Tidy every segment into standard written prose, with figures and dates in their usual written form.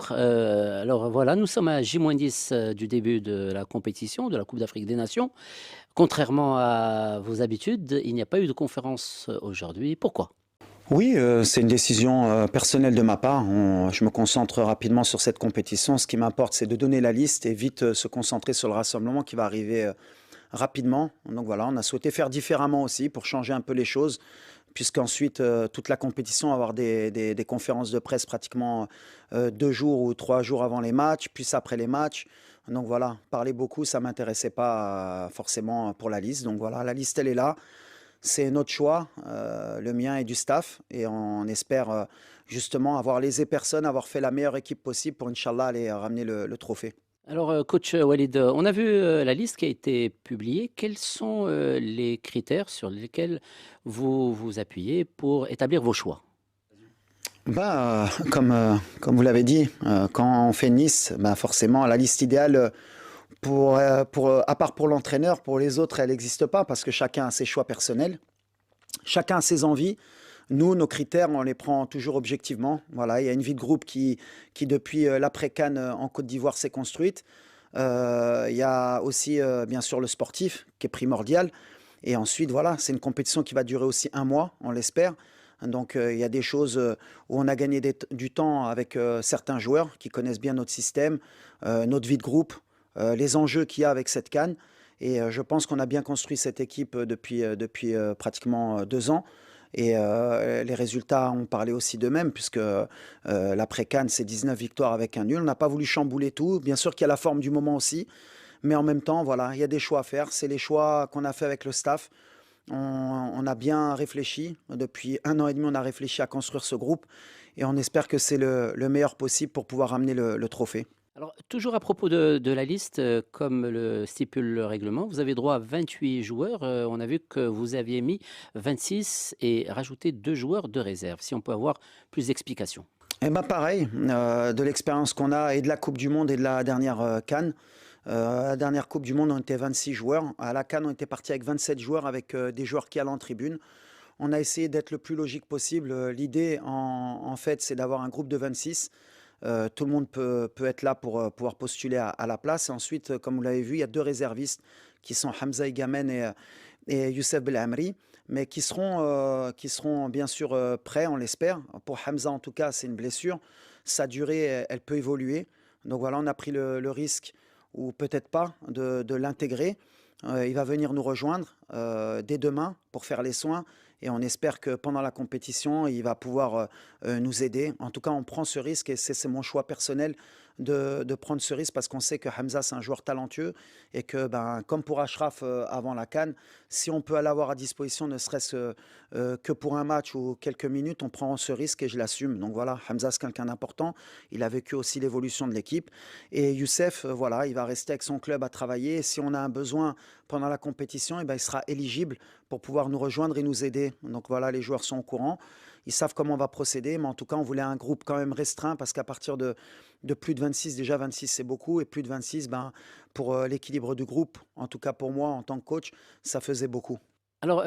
Alors voilà, nous sommes à J-10 du début de la compétition, de la Coupe d'Afrique des Nations. Contrairement à vos habitudes, il n'y a pas eu de conférence aujourd'hui. Pourquoi? Oui, c'est une décision personnelle de ma part. Je me concentre rapidement sur cette compétition. Ce qui m'importe, c'est de donner la liste et vite se concentrer sur le rassemblement qui va arriver rapidement. Donc voilà, on a souhaité faire différemment aussi pour changer un peu les choses, puisqu'ensuite toute la compétition va avoir des conférences de presse pratiquement 2 jours ou 3 jours avant les matchs, puis après les matchs. Donc voilà, parler beaucoup, ça m'intéressait pas forcément pour la liste. Donc voilà, la liste, elle est là. C'est notre choix, le mien et du staff, et on espère justement avoir lésé personne, avoir fait la meilleure équipe possible pour, Inch'Allah, aller ramener le trophée. Alors, coach Walid, on a vu la liste qui a été publiée. Quels sont les critères sur lesquels vous vous appuyez pour établir vos choix? Comme vous l'avez dit, quand on fait Nice, bah forcément, la liste idéale, à part pour l'entraîneur, pour les autres, elle n'existe pas parce que chacun a ses choix personnels, chacun a ses envies. Nous, nos critères, on les prend toujours objectivement. Voilà, il y a une vie de groupe qui depuis l'après-CAN en Côte d'Ivoire, s'est construite. Il y a aussi, bien sûr, le sportif qui est primordial. Et ensuite, voilà, c'est une compétition qui va durer aussi un mois, on l'espère. Donc, il y a des choses où on a gagné du temps avec certains joueurs qui connaissent bien notre système, notre vie de groupe, les enjeux qu'il y a avec cette CAN. Et je pense qu'on a bien construit cette équipe depuis pratiquement 2 ans. Et les résultats ont parlé aussi d'eux-mêmes, puisque l'après-CAN, c'est 19 victoires avec un nul. On n'a pas voulu chambouler tout. Bien sûr qu'il y a la forme du moment aussi. Mais en même temps, voilà, il y a des choix à faire. C'est les choix qu'on a fait avec le staff. On a bien réfléchi. Depuis 1 an et demi, on a réfléchi à construire ce groupe. Et on espère que c'est le meilleur possible pour pouvoir ramener le trophée. Alors, toujours à propos de la liste, comme le stipule le règlement, vous avez droit à 28 joueurs. On a vu que vous aviez mis 26 et rajouté 2 joueurs de réserve. Si on peut avoir plus d'explications. Et bah pareil, de l'expérience qu'on a et de la Coupe du Monde et de la dernière CAN. La dernière Coupe du Monde, on était 26 joueurs. À la CAN, on était parti avec 27 joueurs, avec des joueurs qui allaient en tribune. On a essayé d'être le plus logique possible. L'idée, en fait, c'est d'avoir un groupe de 26. Tout le monde peut être là pour pouvoir postuler à la place. Et ensuite, comme vous l'avez vu, il y a 2 réservistes qui sont Hamza Igamen et Youssef Belhamri, mais qui seront bien sûr prêts, on l'espère. Pour Hamza, en tout cas, c'est une blessure. Sa durée, elle peut évoluer. Donc voilà, on a pris le risque, ou peut-être pas, de l'intégrer. Il va venir nous rejoindre dès demain pour faire les soins, et on espère que pendant la compétition, il va pouvoir nous aider. En tout cas, on prend ce risque, et c'est mon choix personnel de prendre ce risque, parce qu'on sait que Hamza, c'est un joueur talentueux, et que, ben, comme pour Ashraf avant la CAN, si on peut l'avoir à disposition, ne serait-ce que pour un match ou quelques minutes, on prend ce risque et je l'assume. Donc voilà, Hamza, c'est quelqu'un d'important. Il a vécu aussi l'évolution de l'équipe. Et Youssef, voilà, il va rester avec son club à travailler. Et si on a un besoin pendant la compétition, eh ben, il sera éligible pour pouvoir nous rejoindre et nous aider. Donc voilà, les joueurs sont au courant. Ils savent comment on va procéder, mais en tout cas, on voulait un groupe quand même restreint, parce qu'à partir de plus de 26, déjà 26 c'est beaucoup, et plus de 26, ben, pour l'équilibre du groupe, en tout cas pour moi en tant que coach, ça faisait beaucoup. Alors,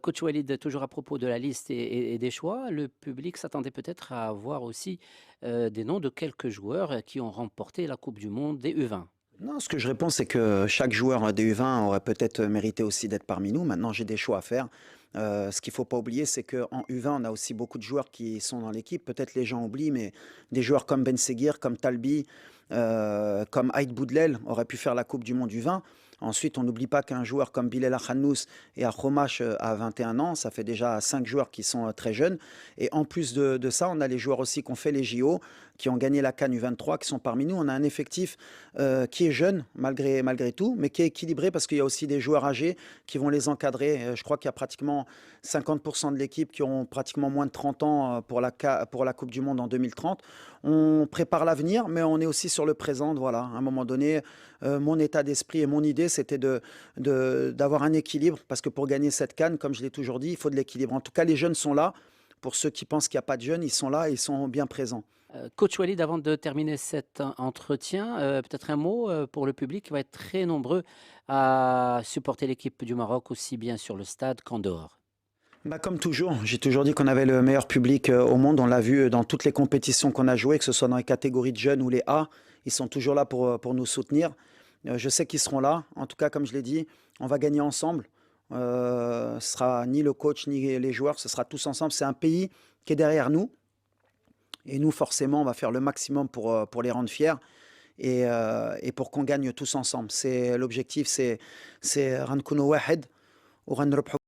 coach Walid, toujours à propos de la liste et des choix, le public s'attendait peut-être à voir aussi des noms de quelques joueurs qui ont remporté la Coupe du Monde des U20. Non, ce que je réponds, c'est que chaque joueur des U20 aurait peut-être mérité aussi d'être parmi nous. Maintenant, j'ai des choix à faire. Ce qu'il ne faut pas oublier, c'est qu'en U20, on a aussi beaucoup de joueurs qui sont dans l'équipe. Peut-être les gens oublient, mais des joueurs comme Ben Seguir, comme Talbi, comme Aïd Boudlel auraient pu faire la Coupe du Monde U20. Ensuite, on n'oublie pas qu'un joueur comme Bilal Akhanous et Akhomash a 21 ans. Ça fait déjà 5 joueurs qui sont très jeunes. Et en plus de ça, on a les joueurs aussi qui ont fait les JO, qui ont gagné la CAN U23, qui sont parmi nous. On a un effectif qui est jeune malgré tout, mais qui est équilibré, parce qu'il y a aussi des joueurs âgés qui vont les encadrer. Je crois qu'il y a pratiquement 50% de l'équipe qui ont pratiquement moins de 30 ans pour la Coupe du Monde en 2030. On prépare l'avenir, mais on est aussi sur le présent. Voilà, à un moment donné, mon état d'esprit et mon idée, c'était d'avoir un équilibre, parce que pour gagner cette CAN, comme je l'ai toujours dit, il faut de l'équilibre. En tout cas, les jeunes sont là. Pour ceux qui pensent qu'il n'y a pas de jeunes, ils sont là et ils sont bien présents. Coach Walid, avant de terminer cet entretien, peut-être un mot pour le public qui va être très nombreux à supporter l'équipe du Maroc, aussi bien sur le stade qu'en dehors. Bah, comme toujours, j'ai toujours dit qu'on avait le meilleur public au monde. On l'a vu dans toutes les compétitions qu'on a jouées, que ce soit dans les catégories de jeunes ou les A. Ils sont toujours là pour nous soutenir. Je sais qu'ils seront là. En tout cas, comme je l'ai dit, on va gagner ensemble. Ce sera ni le coach ni les joueurs, ce sera tous ensemble. C'est un pays qui est derrière nous. Et nous, forcément, on va faire le maximum pour les rendre fiers et pour qu'on gagne tous ensemble. C'est l'objectif, c'est غنكونوا واحد وغنربحوا